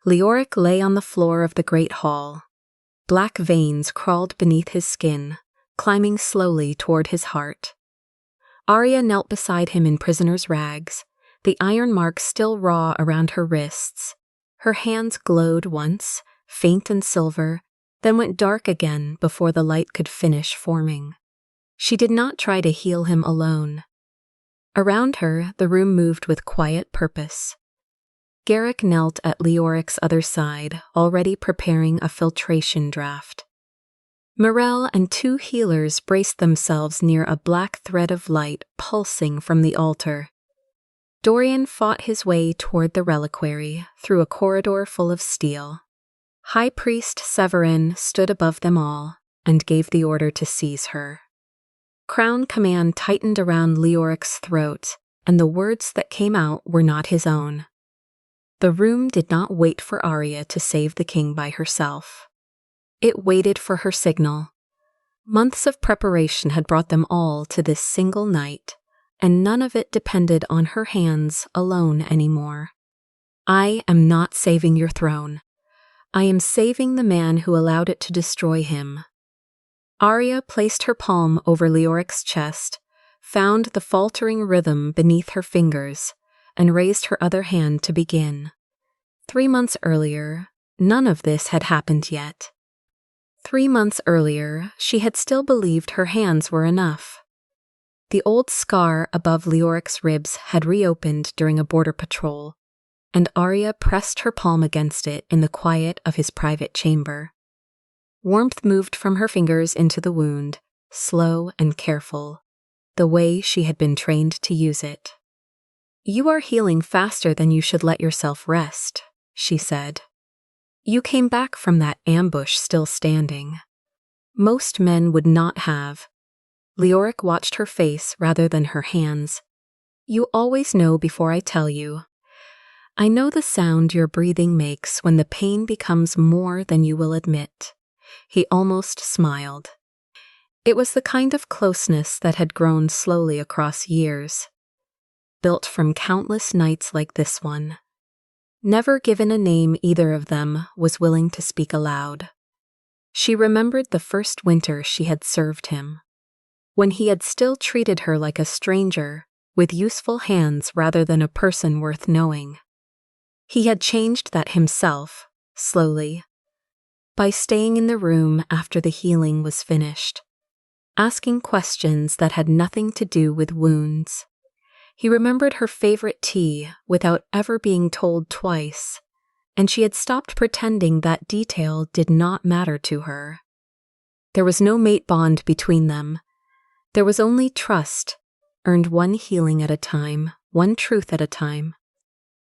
Leoric lay on the floor of the great hall. Black veins crawled beneath his skin, climbing slowly toward his heart. Aria knelt beside him in prisoner's rags, the iron mark still raw around her wrists. Her hands glowed once, faint and silver, then went dark again before the light could finish forming. She did not try to heal him alone. Around her, the room moved with quiet purpose. Garrick knelt at Leoric's other side, already preparing a filtration draft. Morel and 2 healers braced themselves near a black thread of light pulsing from the altar. Dorian fought his way toward the reliquary, through a corridor full of steel. High Priest Severin stood above them all, and gave the order to seize her. Crown command tightened around Leoric's throat, and the words that came out were not his own. The room did not wait for Aria to save the king by herself. It waited for her signal. Months of preparation had brought them all to this single night, and none of it depended on her hands alone anymore. I am not saving your throne. I am saving the man who allowed it to destroy him. Aria placed her palm over Leoric's chest, found the faltering rhythm beneath her fingers, and raised her other hand to begin. 3 months earlier, none of this had happened yet. 3 months earlier, she had still believed her hands were enough. The old scar above Leoric's ribs had reopened during a border patrol, and Aria pressed her palm against it in the quiet of his private chamber. Warmth moved from her fingers into the wound, slow and careful, the way she had been trained to use it. "You are healing faster than you should let yourself rest," she said. "You came back from that ambush still standing. Most men would not have." Leoric watched her face rather than her hands. "You always know before I tell you. I know the sound your breathing makes when the pain becomes more than you will admit." He almost smiled. It was the kind of closeness that had grown slowly across years, built from countless nights like this one. Never given a name, either of them was willing to speak aloud. She remembered the first winter she had served him, when he had still treated her like a stranger, with useful hands rather than a person worth knowing. He had changed that himself, slowly, by staying in the room after the healing was finished, asking questions that had nothing to do with wounds. He remembered her favorite tea without ever being told twice, and she had stopped pretending that detail did not matter to her. There was no mate bond between them. There was only trust, earned one healing at a time, one truth at a time.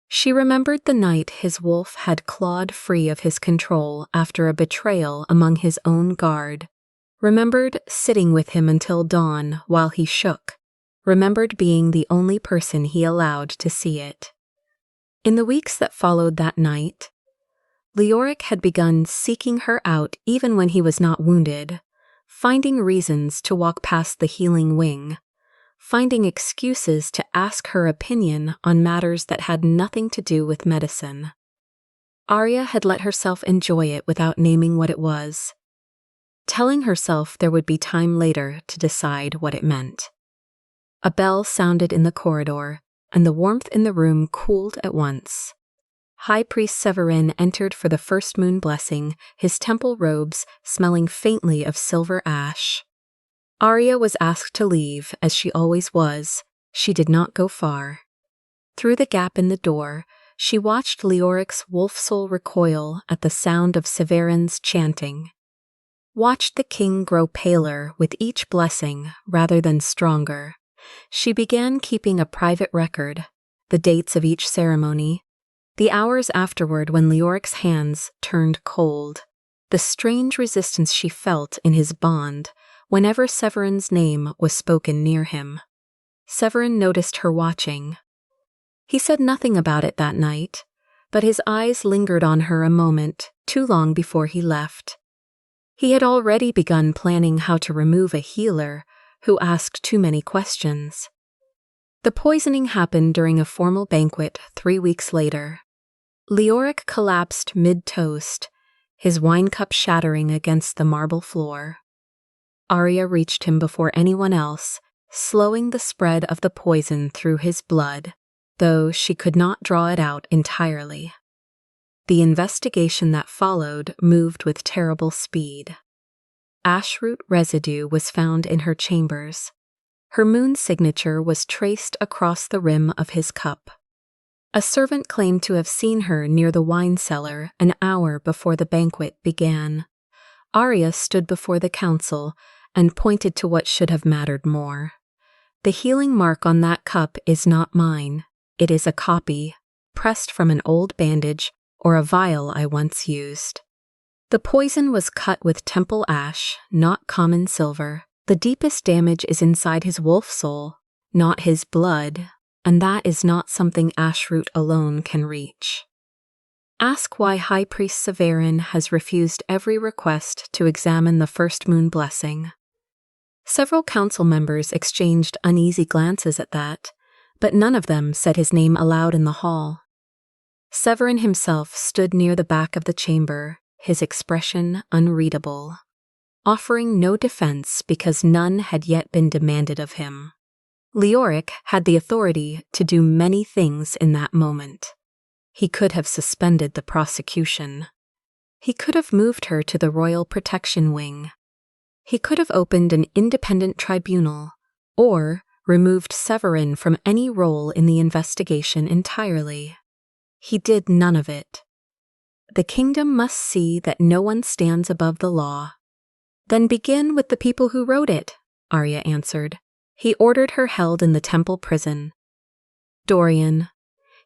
She remembered the night his wolf had clawed free of his control after a betrayal among his own guard, remembered sitting with him until dawn while he shook, remembered being the only person he allowed to see it. In the weeks that followed that night, Leoric had begun seeking her out even when he was not wounded, finding reasons to walk past the healing wing, finding excuses to ask her opinion on matters that had nothing to do with medicine. Aria had let herself enjoy it without naming what it was, telling herself there would be time later to decide what it meant. A bell sounded in the corridor, and the warmth in the room cooled at once. High Priest Severin entered for the first moon blessing, his temple robes smelling faintly of silver ash. Aria was asked to leave, as she always was. She did not go far. Through the gap in the door, she watched Leoric's wolfsoul recoil at the sound of Severin's chanting. Watched the king grow paler with each blessing rather than stronger. She began keeping a private record, the dates of each ceremony, the hours afterward when Leoric's hands turned cold, the strange resistance she felt in his bond whenever Severin's name was spoken near him. Severin noticed her watching. He said nothing about it that night, but his eyes lingered on her a moment, too long before he left. He had already begun planning how to remove a healer who asked too many questions. The poisoning happened during a formal banquet 3 weeks later. Leoric collapsed mid-toast, his wine cup shattering against the marble floor. Aria reached him before anyone else, slowing the spread of the poison through his blood, though she could not draw it out entirely. The investigation that followed moved with terrible speed. Ashroot residue was found in her chambers. Her moon signature was traced across the rim of his cup. A servant claimed to have seen her near the wine cellar an hour before the banquet began. Aria stood before the council and pointed to what should have mattered more. The healing mark on that cup is not mine. It is a copy, pressed from an old bandage or a vial I once used. The poison was cut with temple ash, not common silver. The deepest damage is inside his wolfsoul, not his blood, and that is not something Ashroot alone can reach. Ask why High Priest Severin has refused every request to examine the first moon blessing. Several council members exchanged uneasy glances at that, but none of them said his name aloud in the hall. Severin himself stood near the back of the chamber, his expression unreadable, offering no defense because none had yet been demanded of him. Leoric had the authority to do many things in that moment. He could have suspended the prosecution. He could have moved her to the Royal Protection Wing. He could have opened an independent tribunal, or removed Severin from any role in the investigation entirely. He did none of it. The kingdom must see that no one stands above the law. Then begin with the people who wrote it, Aria answered. He ordered her held in the temple prison. Dorian,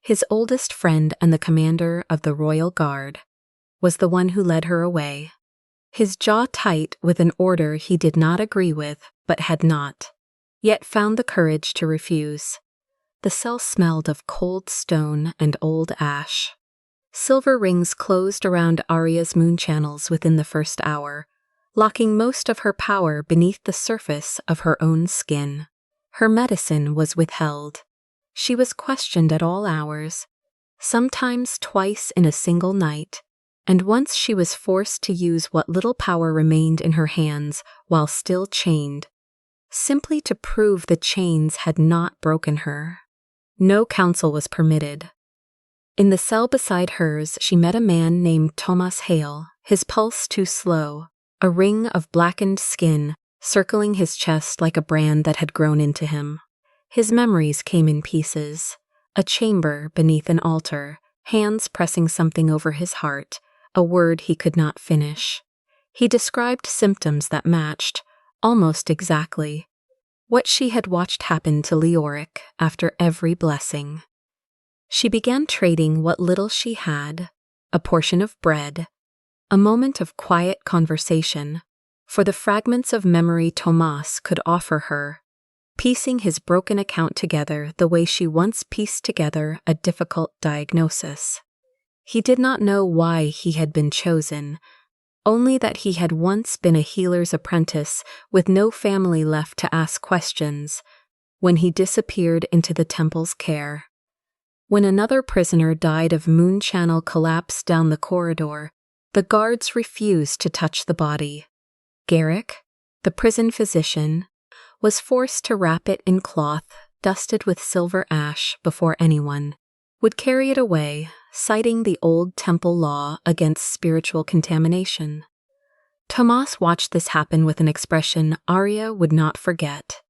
his oldest friend and the commander of the royal guard, was the one who led her away, his jaw tight with an order he did not agree with but had not, yet found the courage to refuse. The cell smelled of cold stone and old ash. Silver rings closed around Aria's moon channels within the first hour, locking most of her power beneath the surface of her own skin. Her medicine was withheld. She was questioned at all hours, sometimes twice in a single night, and once she was forced to use what little power remained in her hands while still chained, simply to prove the chains had not broken her. No counsel was permitted. In the cell beside hers, she met a man named Thomas Hale, his pulse too slow, a ring of blackened skin circling his chest like a brand that had grown into him. His memories came in pieces. A chamber beneath an altar, hands pressing something over his heart, a word he could not finish. He described symptoms that matched, almost exactly, what she had watched happen to Leoric after every blessing. She began trading what little she had, a portion of bread, a moment of quiet conversation, for the fragments of memory Tomas could offer her, piecing his broken account together the way she once pieced together a difficult diagnosis. He did not know why he had been chosen, only that he had once been a healer's apprentice with no family left to ask questions when he disappeared into the temple's care. When another prisoner died of moon channel collapse down the corridor, the guards refused to touch the body. Garrick, the prison physician, was forced to wrap it in cloth dusted with silver ash before anyone would carry it away, citing the old temple law against spiritual contamination. Tomas watched this happen with an expression Aria would not forget.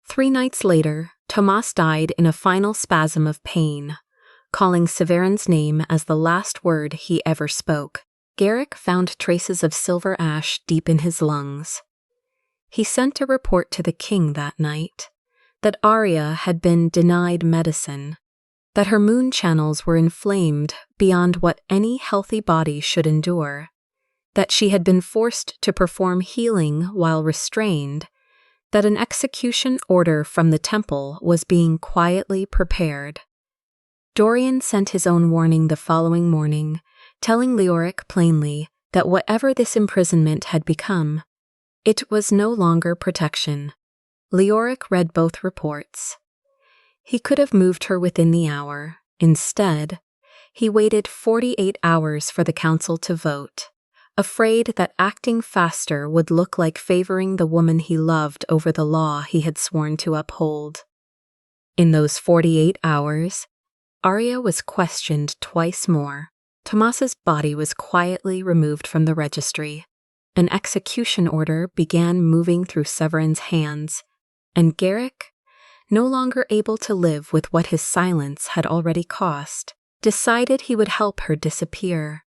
3 nights later, Tomas died in a final spasm of pain, calling Severin's name as the last word he ever spoke. Garrick found traces of silver ash deep in his lungs. He sent a report to the king that night that Aria had been denied medicine, that her moon channels were inflamed beyond what any healthy body should endure, that she had been forced to perform healing while restrained, that an execution order from the temple was being quietly prepared. Dorian sent his own warning the following morning, telling Leoric plainly that whatever this imprisonment had become, it was no longer protection. Leoric read both reports. He could have moved her within the hour. Instead, He waited 48 hours for the council to vote, afraid that acting faster would look like favoring the woman he loved over the law he had sworn to uphold. In those 48 hours, Aria was questioned twice more. Tomas's body was quietly removed from the registry. An execution order began moving through Severin's hands, and Garrick, no longer able to live with what his silence had already cost, decided he would help her disappear.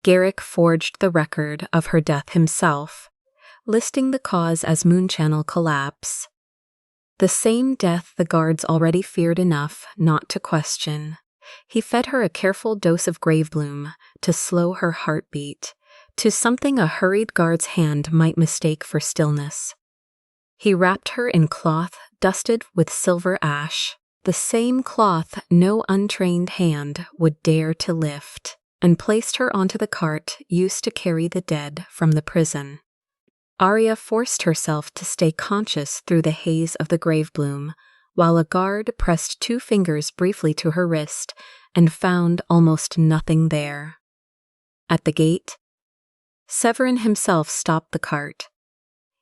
Garrick forged the record of her death himself, listing the cause as moonchannel collapse. The same death the guards already feared enough not to question. He fed her a careful dose of gravebloom to slow her heartbeat, to something a hurried guard's hand might mistake for stillness. He wrapped her in cloth dusted with silver ash, the same cloth no untrained hand would dare to lift, and placed her onto the cart used to carry the dead from the prison. Aria forced herself to stay conscious through the haze of the gravebloom, while a guard pressed 2 fingers briefly to her wrist and found almost nothing there. At the gate, Severin himself stopped the cart.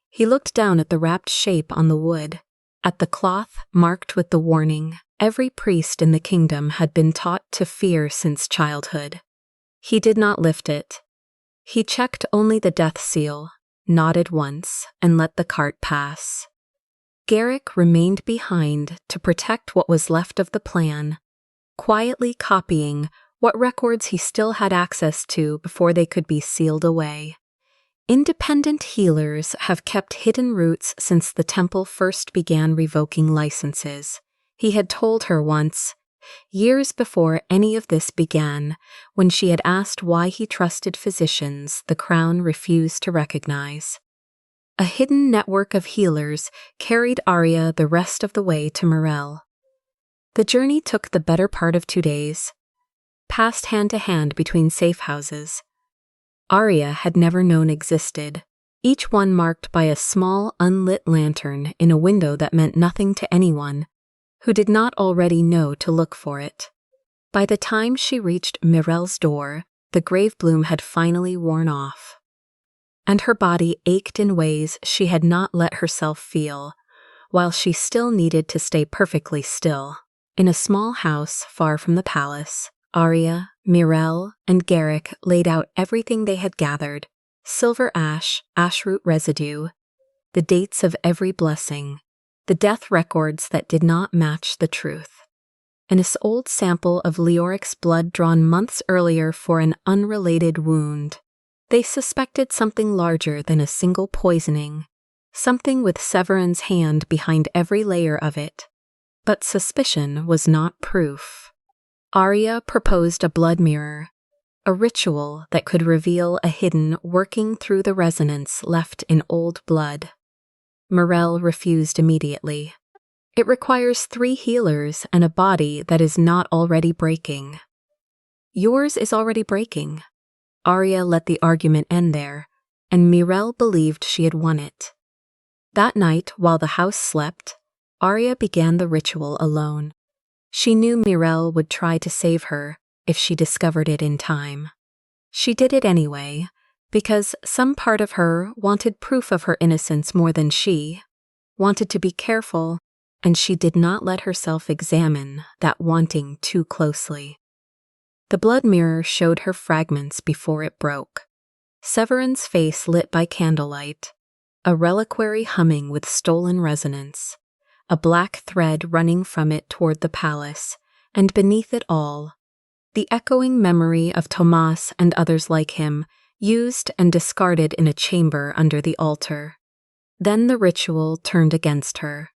He looked down at the wrapped shape on the wood, at the cloth marked with the warning every priest in the kingdom had been taught to fear since childhood. He did not lift it. He checked only the death seal, nodded once, and let the cart pass. Garrick remained behind to protect what was left of the plan, quietly copying what records he still had access to before they could be sealed away. Independent healers have kept hidden roots since the temple first began revoking licenses, he had told her once, years before any of this began, when she had asked why he trusted physicians the crown refused to recognize. A hidden network of healers carried Aria the rest of the way to Morel. The journey took the better part of 2 days, passed hand to hand between safe houses Aria had never known existed, each one marked by a small unlit lantern in a window that meant nothing to anyone who did not already know to look for it. By the time she reached Morel's door, the gravebloom had finally worn off, and her body ached in ways she had not let herself feel, while she still needed to stay perfectly still. In a small house far from the palace, Aria, Morel, and Garrick laid out everything they had gathered: silver ash, ashroot residue, the dates of every blessing, the death records that did not match the truth, and an old sample of Leoric's blood drawn months earlier for an unrelated wound. They suspected something larger than a single poisoning, something with Severin's hand behind every layer of it. But suspicion was not proof. Aria proposed a blood mirror, a ritual that could reveal a hidden working through the resonance left in old blood. Morel refused immediately. It requires 3 healers and a body that is not already breaking. Yours is already breaking. Aria let the argument end there, and Morel believed she had won it. That night, while the house slept, Aria began the ritual alone. She knew Morel would try to save her if she discovered it in time. She did it anyway, because some part of her wanted proof of her innocence more than she, wanted to be careful, and she did not let herself examine that wanting too closely. The blood mirror showed her fragments before it broke. Severin's face lit by candlelight, a reliquary humming with stolen resonance, a black thread running from it toward the palace, and beneath it all, the echoing memory of Tomas and others like him, used and discarded in a chamber under the altar. Then the ritual turned against her.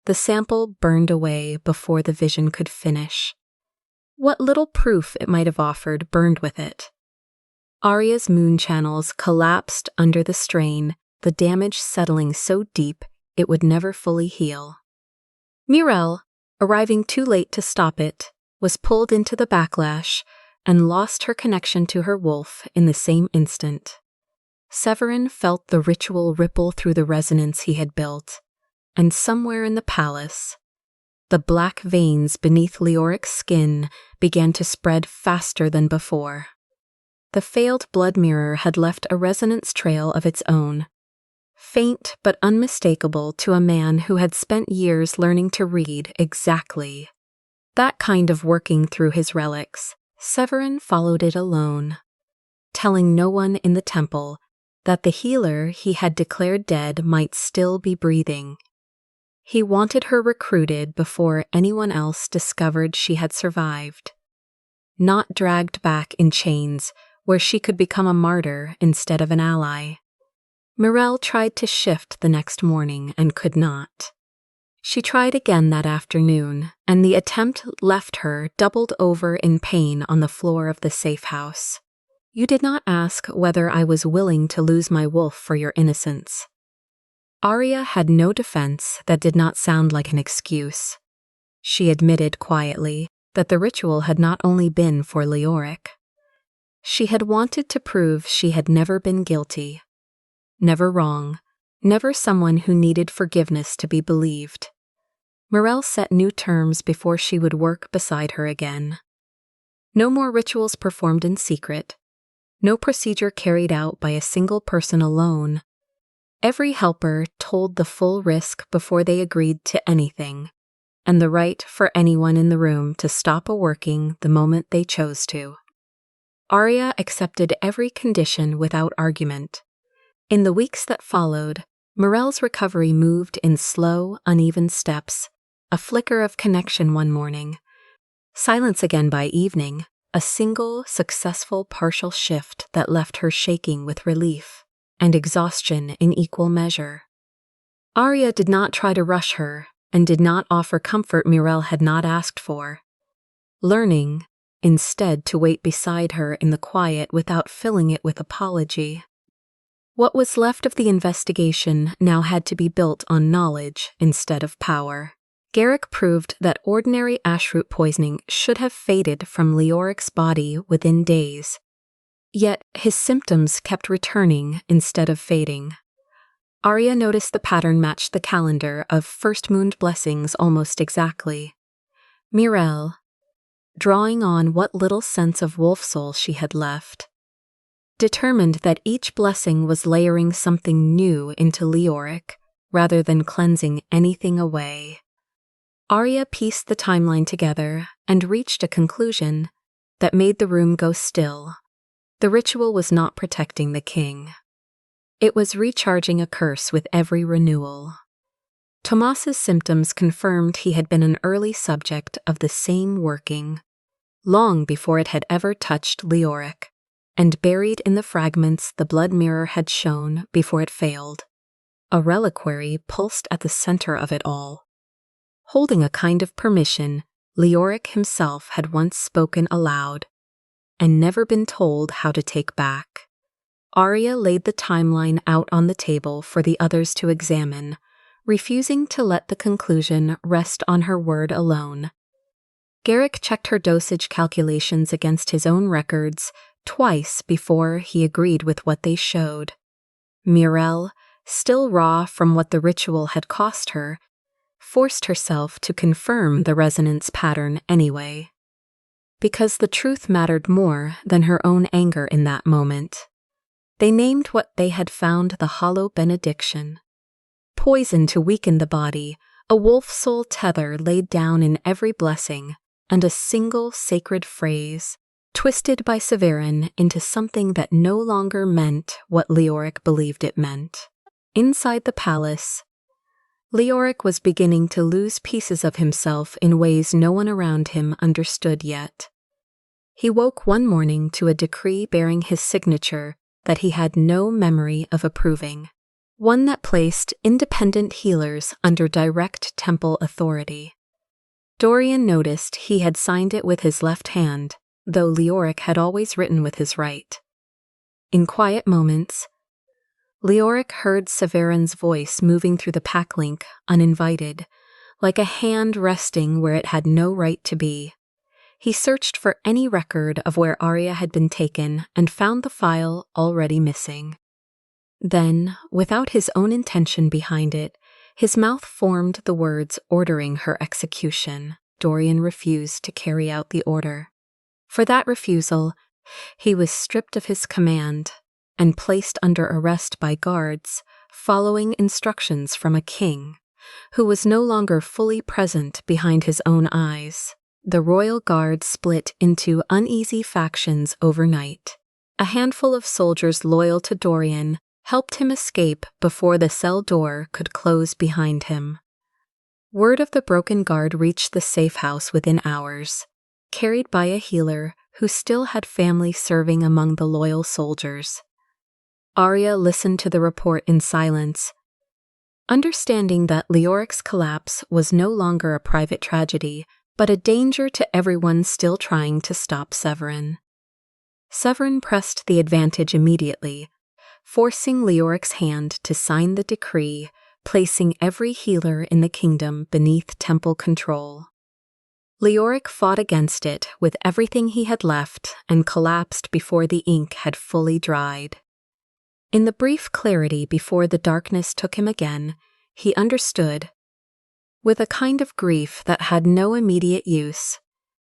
The sample burned away before the vision could finish. What little proof it might have offered burned with it. Aria's moon channels collapsed under the strain, the damage settling so deep it would never fully heal. Morel, arriving too late to stop it, was pulled into the backlash and lost her connection to her wolf in the same instant. Severin felt the ritual ripple through the resonance he had built, and somewhere in the palace, The black veins beneath Leoric's skin began to spread faster than before. The failed blood mirror had left a resonance trail of its own, faint but unmistakable to a man who had spent years learning to read exactly that kind of working through his relics. Severin followed it alone, telling no one in the temple that the healer he had declared dead might still be breathing. He wanted her recruited before anyone else discovered she had survived, not dragged back in chains where she could become a martyr instead of an ally. Mirelle tried to shift the next morning and could not. She tried again that afternoon, and the attempt left her doubled over in pain on the floor of the safe house. "You did not ask whether I was willing to lose my wolf for your innocence." Aria had no defense that did not sound like an excuse. She admitted quietly that the ritual had not only been for Leoric. She had wanted to prove she had never been guilty, never wrong, never someone who needed forgiveness to be believed. Mirelle set new terms before she would work beside her again. No more rituals performed in secret, no procedure carried out by a single person alone. Every helper told the full risk before they agreed to anything, and the right for anyone in the room to stop a working the moment they chose to. Aria accepted every condition without argument. In the weeks that followed, Mirelle's recovery moved in slow, uneven steps, a flicker of connection one morning, silence again by evening, a single, successful partial shift that left her shaking with relief and exhaustion in equal measure. Aria did not try to rush her and did not offer comfort Mirelle had not asked for, learning, instead, to wait beside her in the quiet without filling it with apology. What was left of the investigation now had to be built on knowledge instead of power. Garrick proved that ordinary ashroot poisoning should have faded from Leoric's body within days. Yet his symptoms kept returning instead of fading. Aria noticed the pattern matched the calendar of first-mooned blessings almost exactly. Mirelle, drawing on what little sense of wolfsoul she had left, determined that each blessing was layering something new into Leoric rather than cleansing anything away. Aria pieced the timeline together and reached a conclusion that made the room go still. The ritual was not protecting the king. It was recharging a curse with every renewal. Tomas's symptoms confirmed he had been an early subject of the same working, long before it had ever touched Leoric, and buried in the fragments the blood mirror had shown before it failed. A reliquary pulsed at the center of it all. Holding a kind of permission Leoric himself had once spoken aloud, and never been told how to take back. Aria laid the timeline out on the table for the others to examine, refusing to let the conclusion rest on her word alone. Garrick checked her dosage calculations against his own records twice before he agreed with what they showed. Mirelle, still raw from what the ritual had cost her, forced herself to confirm the resonance pattern anyway, because the truth mattered more than her own anger in that moment. They named what they had found the Hollow Benediction. Poison to weaken the body, a wolfsoul tether laid down in every blessing, and a single sacred phrase, twisted by Severin into something that no longer meant what Leoric believed it meant. Inside the palace, Leoric was beginning to lose pieces of himself in ways no one around him understood yet. He woke one morning to a decree bearing his signature that he had no memory of approving, one that placed independent healers under direct temple authority. Dorian noticed he had signed it with his left hand, though Leoric had always written with his right. In quiet moments, Leoric heard Severin's voice moving through the packlink uninvited, like a hand resting where it had no right to be. He searched for any record of where Aria had been taken and found the file already missing. Then, without his own intention behind it, His mouth formed the words ordering her execution. Dorian refused to carry out the order. For that refusal, he was stripped of his command and placed under arrest by guards, following instructions from a king who was no longer fully present behind his own eyes. The royal guard split into uneasy factions overnight. A handful of soldiers loyal to Dorian helped him escape before the cell door could close behind him. Word of the broken guard reached the safe house within hours, carried by a healer who still had family serving among the loyal soldiers. Aria listened to the report in silence, understanding that Leoric's collapse was no longer a private tragedy, but a danger to everyone still trying to stop Severin. Severin pressed the advantage immediately, forcing Leoric's hand to sign the decree, placing every healer in the kingdom beneath temple control. Leoric fought against it with everything he had left and collapsed before the ink had fully dried. In the brief clarity before the darkness took him again, he understood, with a kind of grief that had no immediate use,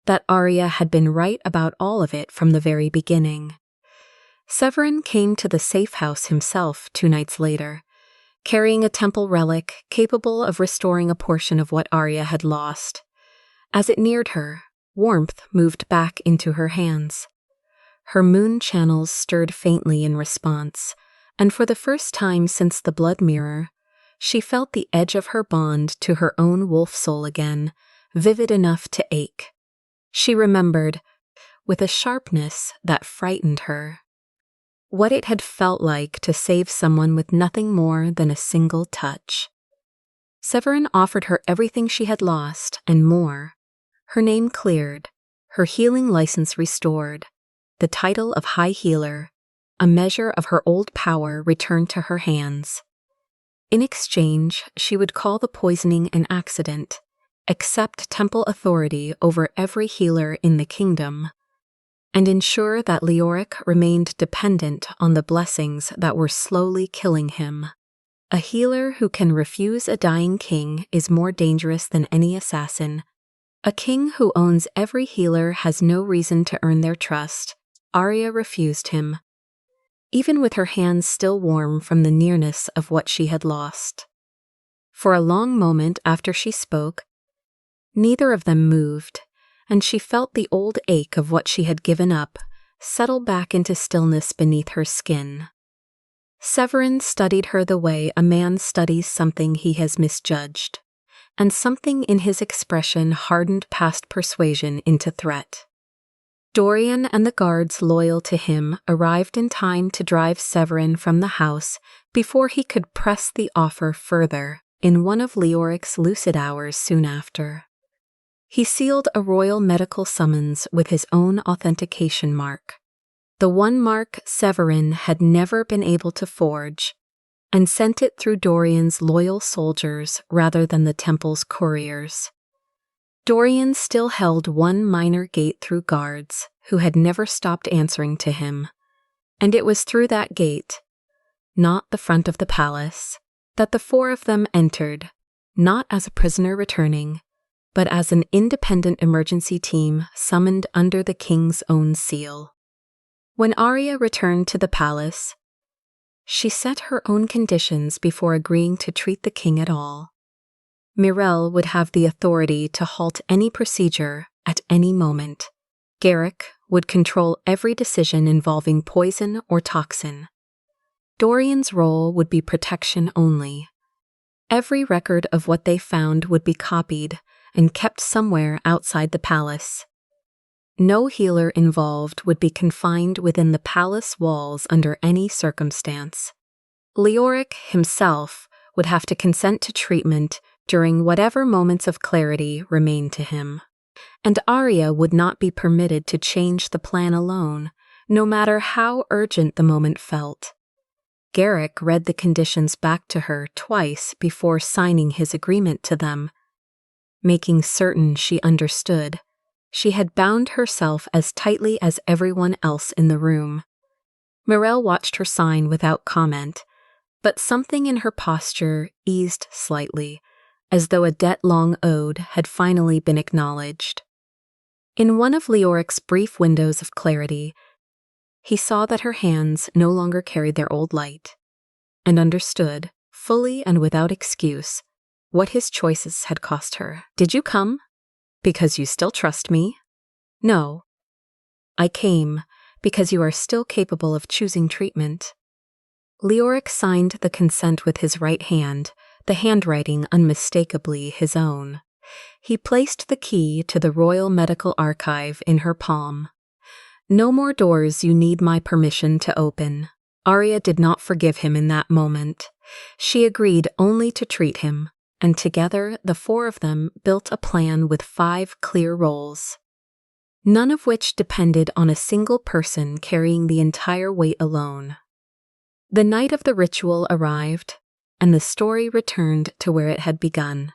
that Aria had been right about all of it from the very beginning. Severin came to the safe house himself 2 nights later, carrying a temple relic capable of restoring a portion of what Aria had lost. As it neared her, warmth moved back into her hands. Her moon channels stirred faintly in response, and for the first time since the blood mirror, she felt the edge of her bond to her own wolf soul again, vivid enough to ache. She remembered, with a sharpness that frightened her, what it had felt like to save someone with nothing more than a single touch. Severin offered her everything she had lost, and more. Her name cleared, her healing license restored, the title of High Healer, a measure of her old power returned to her hands. In exchange, she would call the poisoning an accident, accept temple authority over every healer in the kingdom, and ensure that Leoric remained dependent on the blessings that were slowly killing him. A healer who can refuse a dying king is more dangerous than any assassin. A king who owns every healer has no reason to earn their trust. Aria refused him, even with her hands still warm from the nearness of what she had lost. For a long moment after she spoke, neither of them moved, and she felt the old ache of what she had given up settle back into stillness beneath her skin. Severin studied her the way a man studies something he has misjudged, and something in his expression hardened past persuasion into threat. Dorian and the guards loyal to him arrived in time to drive Severin from the house before he could press the offer further in one of Leoric's lucid hours soon after. He sealed a royal medical summons with his own authentication mark, the one mark Severin had never been able to forge, and sent it through Dorian's loyal soldiers rather than the temple's couriers. Dorian still held one minor gate through guards who had never stopped answering to him, and it was through that gate, not the front of the palace, that the 4 of them entered, not as a prisoner returning, but as an independent emergency team summoned under the king's own seal. When Aria returned to the palace, she set her own conditions before agreeing to treat the king at all. Mirel would have the authority to halt any procedure at any moment. Garrick would control every decision involving poison or toxin. Dorian's role would be protection only. Every record of what they found would be copied and kept somewhere outside the palace. No healer involved would be confined within the palace walls under any circumstance. Leoric himself would have to consent to treatment during whatever moments of clarity remained to him, and Aria would not be permitted to change the plan alone, no matter how urgent the moment felt. Garrick read the conditions back to her twice before signing his agreement to them, making certain she understood. She had bound herself as tightly as everyone else in the room. Mirel watched her sign without comment, but something in her posture eased slightly, as though a debt-long ode had finally been acknowledged. In one of Leoric's brief windows of clarity, he saw that her hands no longer carried their old light, and understood, fully and without excuse, what his choices had cost her. "Did you come? Because you still trust me?" "No. I came because you are still capable of choosing treatment." Leoric signed the consent with his right hand, the handwriting unmistakably his own. He placed the key to the Royal Medical Archive in her palm. "No more doors you need my permission to open." Aria did not forgive him in that moment. She agreed only to treat him, and together the four of them built a plan with 5 clear roles, none of which depended on a single person carrying the entire weight alone. The night of the ritual arrived, and the story returned to where it had begun.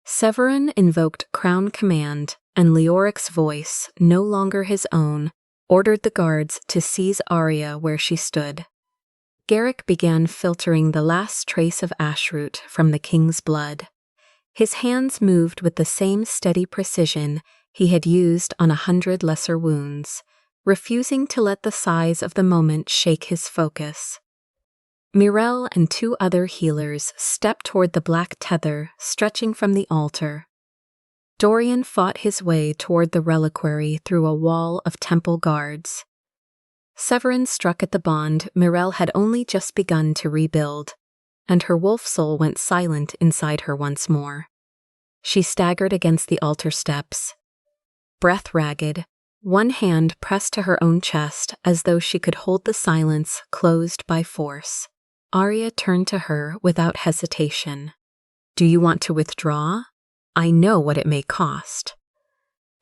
Severin invoked Crown Command, and Leoric's voice, no longer his own, ordered the guards to seize Aria where she stood. Garrick began filtering the last trace of ashroot from the king's blood. His hands moved with the same steady precision he had used on 100 lesser wounds, refusing to let the size of the moment shake his focus. Mirelle and 2 other healers stepped toward the black tether stretching from the altar. Dorian fought his way toward the reliquary through a wall of temple guards. Severin struck at the bond Mirelle had only just begun to rebuild, and her wolfsoul went silent inside her once more. She staggered against the altar steps. Breath ragged, one hand pressed to her own chest as though she could hold the silence closed by force. Aria turned to her without hesitation. "Do you want to withdraw? I know what it may cost."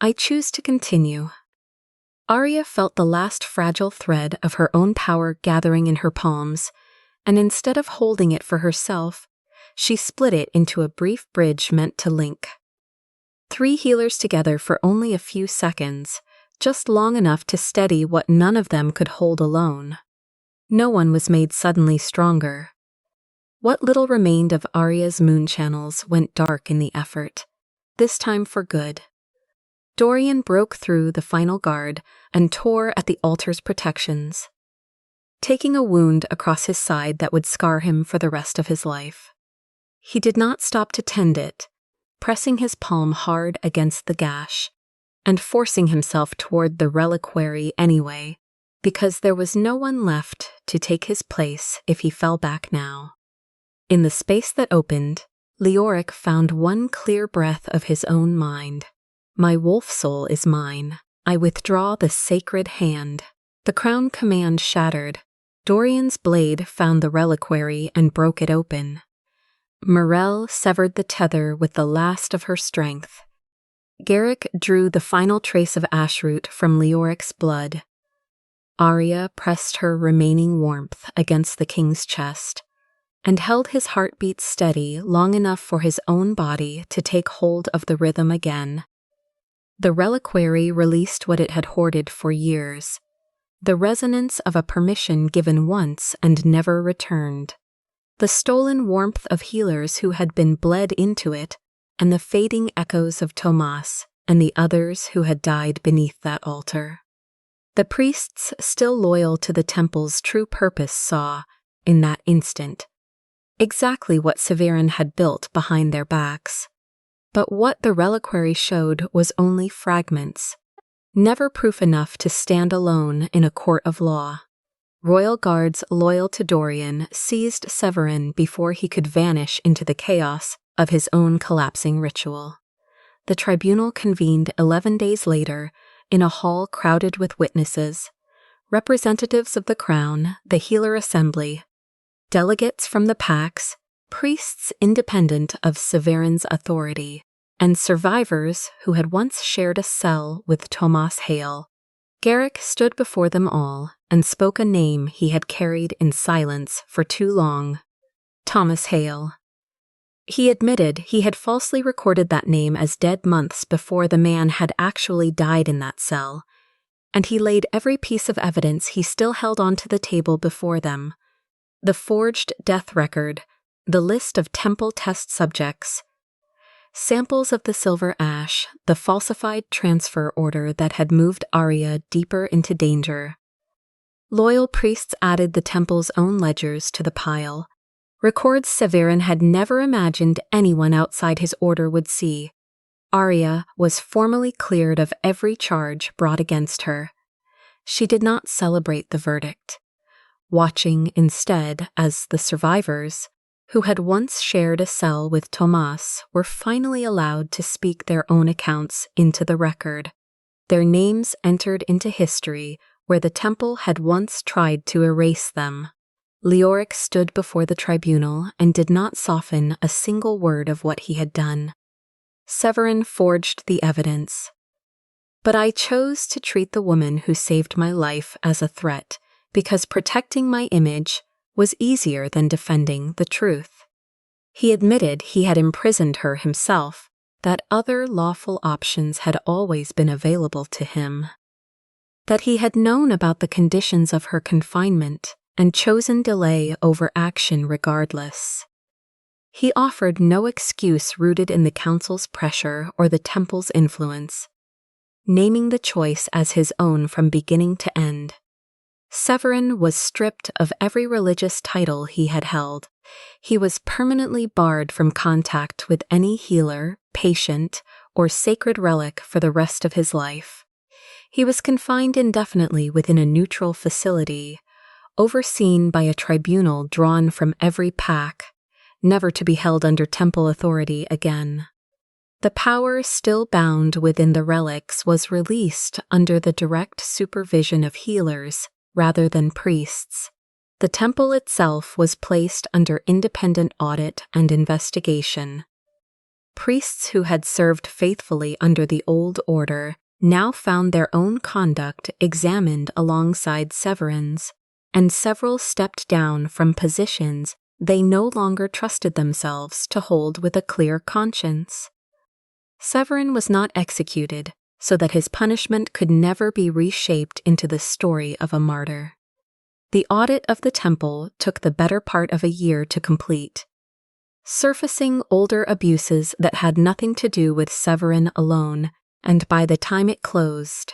"I choose to continue." Aria felt the last fragile thread of her own power gathering in her palms, and instead of holding it for herself, she split it into a brief bridge meant to link. 3 healers together for only a few seconds, just long enough to steady what none of them could hold alone. No one was made suddenly stronger. What little remained of Aria's moon channels went dark in the effort, this time for good. Dorian broke through the final guard and tore at the altar's protections, taking a wound across his side that would scar him for the rest of his life. He did not stop to tend it, pressing his palm hard against the gash, and forcing himself toward the reliquary anyway, because there was no one left to take his place if he fell back now. In the space that opened, Leoric found one clear breath of his own mind. "My wolf soul is mine. I withdraw the sacred hand." The crown command shattered. Dorian's blade found the reliquary and broke it open. Mirelle severed the tether with the last of her strength. Garrick drew the final trace of ashroot from Leoric's blood. Aria pressed her remaining warmth against the king's chest, and held his heartbeat steady long enough for his own body to take hold of the rhythm again. The reliquary released what it had hoarded for years, the resonance of a permission given once and never returned, the stolen warmth of healers who had been bled into it, and the fading echoes of Tomas and the others who had died beneath that altar. The priests still loyal to the temple's true purpose saw, in that instant, exactly what Severin had built behind their backs. But what the reliquary showed was only fragments, never proof enough to stand alone in a court of law. Royal guards loyal to Dorian seized Severin before he could vanish into the chaos of his own collapsing ritual. The tribunal convened 11 days later in a hall crowded with witnesses, representatives of the crown, the healer assembly, delegates from the packs, priests independent of Severin's authority, and survivors who had once shared a cell with Tomas Hale. Garrick stood before them all and spoke a name he had carried in silence for too long: Thomas Hale. He admitted he had falsely recorded that name as dead months before the man had actually died in that cell, and he laid every piece of evidence he still held onto the table before them. the forged death record, the list of temple test subjects, samples of the silver ash, the falsified transfer order that had moved Aria deeper into danger. Loyal priests added the temple's own ledgers to the pile, records Severin had never imagined anyone outside his order would see. Aria was formally cleared of every charge brought against her. She did not celebrate the verdict, watching instead as the survivors, who had once shared a cell with Tomas, were finally allowed to speak their own accounts into the record. Their names entered into history where the temple had once tried to erase them. Leoric stood before the tribunal and did not soften a single word of what he had done. Severin forged the evidence. But I chose to treat the woman who saved my life as a threat because protecting my image was easier than defending the truth. He admitted he had imprisoned her himself, that other lawful options had always been available to him, that he had known about the conditions of her confinement and chosen delay over action regardless. He offered no excuse rooted in the council's pressure or the temple's influence, naming the choice as his own from beginning to end. Severin was stripped of every religious title he had held. He was permanently barred from contact with any healer, patient, or sacred relic for the rest of his life. He was confined indefinitely within a neutral facility, overseen by a tribunal drawn from every pack, never to be held under temple authority again. The power still bound within the relics was released under the direct supervision of healers rather than priests. The temple itself was placed under independent audit and investigation. Priests who had served faithfully under the old order now found their own conduct examined alongside Severin's, and several stepped down from positions they no longer trusted themselves to hold with a clear conscience. Severin was not executed, so that his punishment could never be reshaped into the story of a martyr. The audit of the temple took the better part of a year to complete, surfacing older abuses that had nothing to do with Severin alone, and by the time it closed,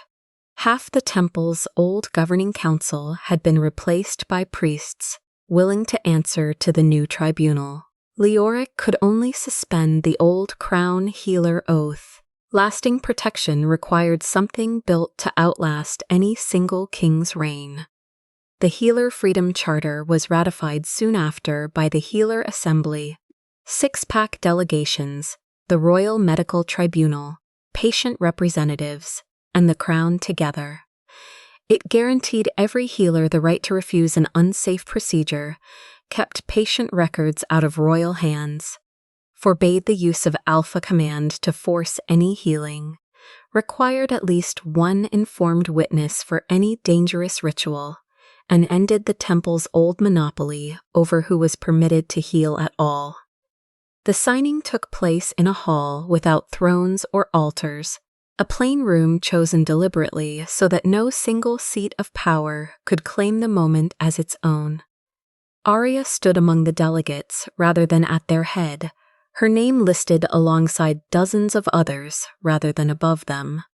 half the temple's old governing council had been replaced by priests willing to answer to the new tribunal. Leoric could only suspend the old crown healer oath. Lasting protection required something built to outlast any single king's reign. The Healer Freedom Charter was ratified soon after by the Healer Assembly, six-pack delegations, the Royal Medical Tribunal, patient representatives, and the Crown together. It guaranteed every healer the right to refuse an unsafe procedure, kept patient records out of royal hands, forbade the use of Alpha Command to force any healing, required at least one informed witness for any dangerous ritual, and ended the temple's old monopoly over who was permitted to heal at all. The signing took place in a hall without thrones or altars, a plain room chosen deliberately so that no single seat of power could claim the moment as its own. Aria stood among the delegates rather than at their head, her name listed alongside dozens of others rather than above them.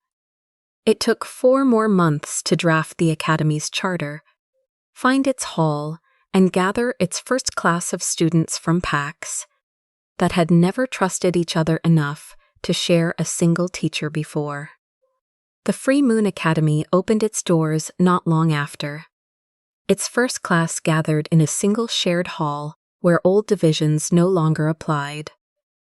It took 4 more months to draft the Academy's charter, find its hall, and gather its first class of students from packs that had never trusted each other enough to share a single teacher before. The Free Moon Academy opened its doors not long after. Its first class gathered in a single shared hall where old divisions no longer applied.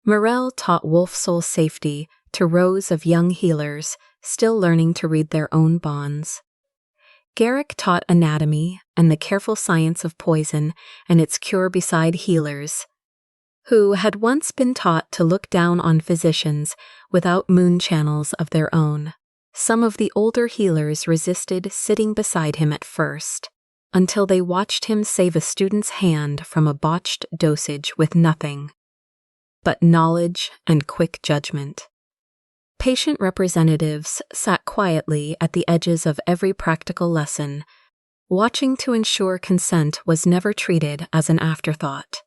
Morel taught wolfsoul safety to rows of young healers still learning to read their own bonds. Garrick taught anatomy and the careful science of poison and its cure beside healers, who had once been taught to look down on physicians without moon channels of their own. Some of the older healers resisted sitting beside him at first, until they watched him save a student's hand from a botched dosage with nothing but knowledge and quick judgment. Patient representatives sat quietly at the edges of every practical lesson, watching to ensure consent was never treated as an afterthought.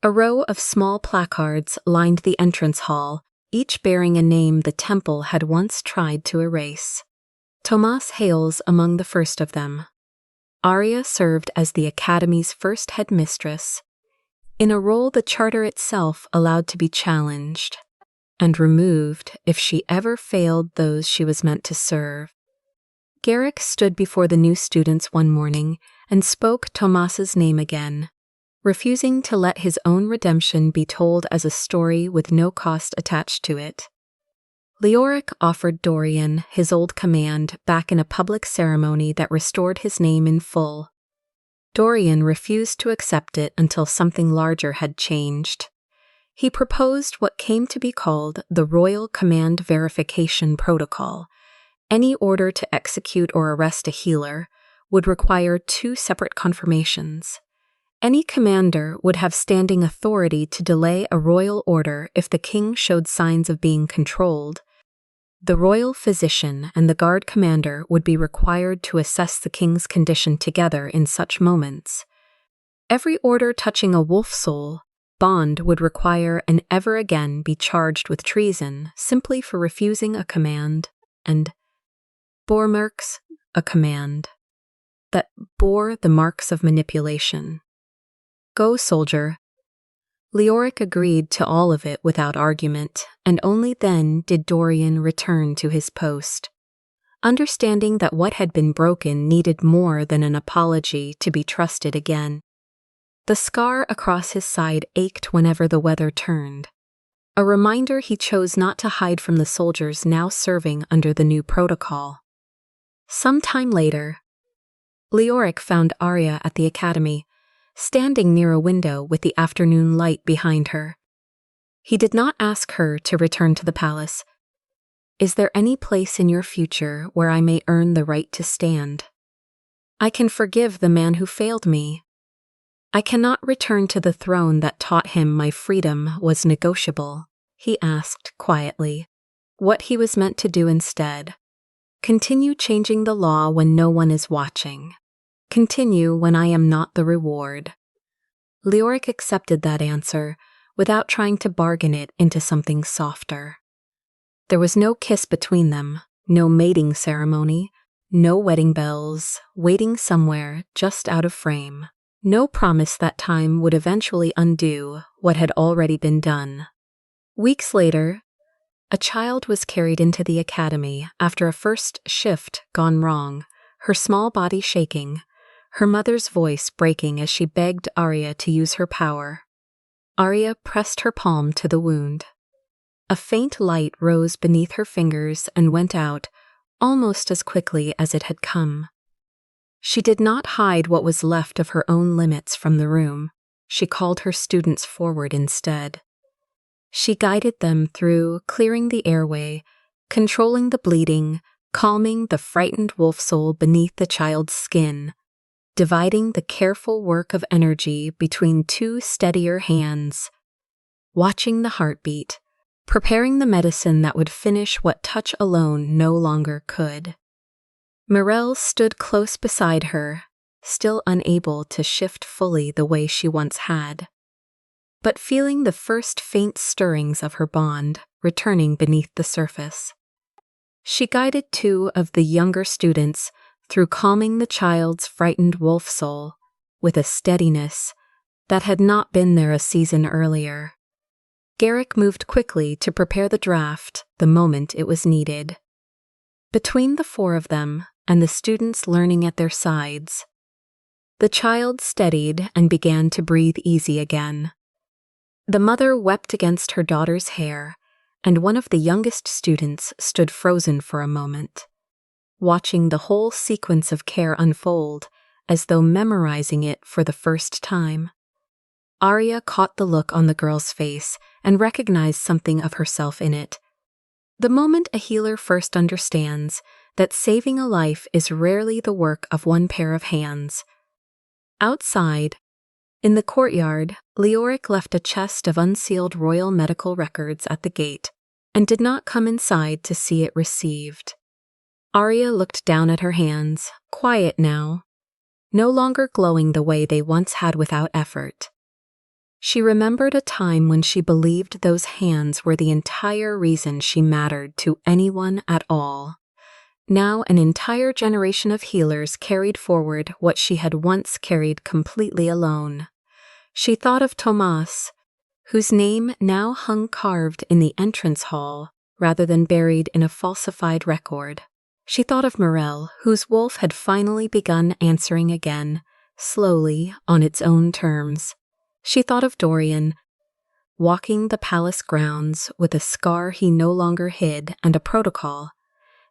A row of small placards lined the entrance hall, each bearing a name the temple had once tried to erase. Tomas Hales among the first of them. Aria served as the Academy's first headmistress, in a role the charter itself allowed to be challenged and removed if she ever failed those she was meant to serve. Garrick stood before the new students one morning and spoke Tomas's name again, refusing to let his own redemption be told as a story with no cost attached to it. Leoric offered Dorian his old command back in a public ceremony that restored his name in full. Dorian refused to accept it until something larger had changed. He proposed what came to be called the Royal Command Verification Protocol. Any order to execute or arrest a healer would require 2 separate confirmations. Any commander would have standing authority to delay a royal order if the king showed signs of being controlled. The royal physician and the guard commander would be required to assess the king's condition together in such moments. Every order touching a wolfsoul bond would require and ever again be charged with treason simply for refusing a command, and Bohrmarks, a command that bore the marks of manipulation. Go, soldier. Leoric agreed to all of it without argument, and only then did Dorian return to his post, understanding that what had been broken needed more than an apology to be trusted again. The scar across his side ached whenever the weather turned, a reminder he chose not to hide from the soldiers now serving under the new protocol. Some time later, Leoric found Aria at the academy, standing near a window with the afternoon light behind her. He did not ask her to return to the palace. Is there any place in your future where I may earn the right to stand? I can forgive the man who failed me. I cannot return to the throne that taught him my freedom was negotiable, he asked quietly. What he was meant to do instead. Continue changing the law when no one is watching. Continue when I am not the reward. Leoric accepted that answer without trying to bargain it into something softer. There was no kiss between them, no mating ceremony, no wedding bells, waiting somewhere just out of frame. No promise that time would eventually undo what had already been done. Weeks later, a child was carried into the academy after a first shift gone wrong, her small body shaking, her mother's voice breaking as she begged Aria to use her power. Aria pressed her palm to the wound. A faint light rose beneath her fingers and went out, almost as quickly as it had come. She did not hide what was left of her own limits from the room. She called her students forward instead. She guided them through clearing the airway, controlling the bleeding, calming the frightened wolfsoul beneath the child's skin, dividing the careful work of energy between 2 steadier hands, watching the heartbeat, preparing the medicine that would finish what touch alone no longer could. Mirelle stood close beside her, still unable to shift fully the way she once had, but feeling the first faint stirrings of her bond returning beneath the surface. She guided 2 of the younger students through calming the child's frightened wolf soul with a steadiness that had not been there a season earlier. Garrick moved quickly to prepare the draft the moment it was needed. Between the 4 of them and the students learning at their sides, the child steadied and began to breathe easy again. The mother wept against her daughter's hair, and one of the youngest students stood frozen for a moment, watching the whole sequence of care unfold as though memorizing it for the first time. Aria caught the look on the girl's face and recognized something of herself in it. The moment a healer first understands that saving a life is rarely the work of one pair of hands. Outside, in the courtyard, Leoric left a chest of unsealed royal medical records at the gate and did not come inside to see it received. Aria looked down at her hands, quiet now, no longer glowing the way they once had without effort. She remembered a time when she believed those hands were the entire reason she mattered to anyone at all. Now an entire generation of healers carried forward what she had once carried completely alone. She thought of Tomas, whose name now hung carved in the entrance hall rather than buried in a falsified record. She thought of Morel, whose wolf had finally begun answering again, slowly, on its own terms. She thought of Dorian, walking the palace grounds with a scar he no longer hid and a protocol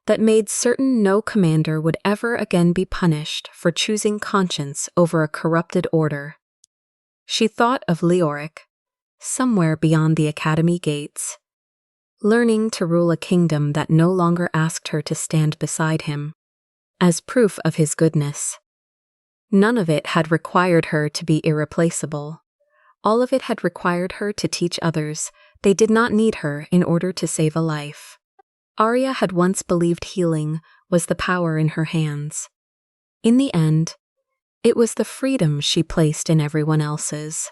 that made certain no commander would ever again be punished for choosing conscience over a corrupted order. She thought of Leoric, somewhere beyond the academy gates, learning to rule a kingdom that no longer asked her to stand beside him, as proof of his goodness. None of it had required her to be irreplaceable. All of it had required her to teach others they did not need her in order to save a life. Aria had once believed healing was the power in her hands. In the end, it was the freedom she placed in everyone else's.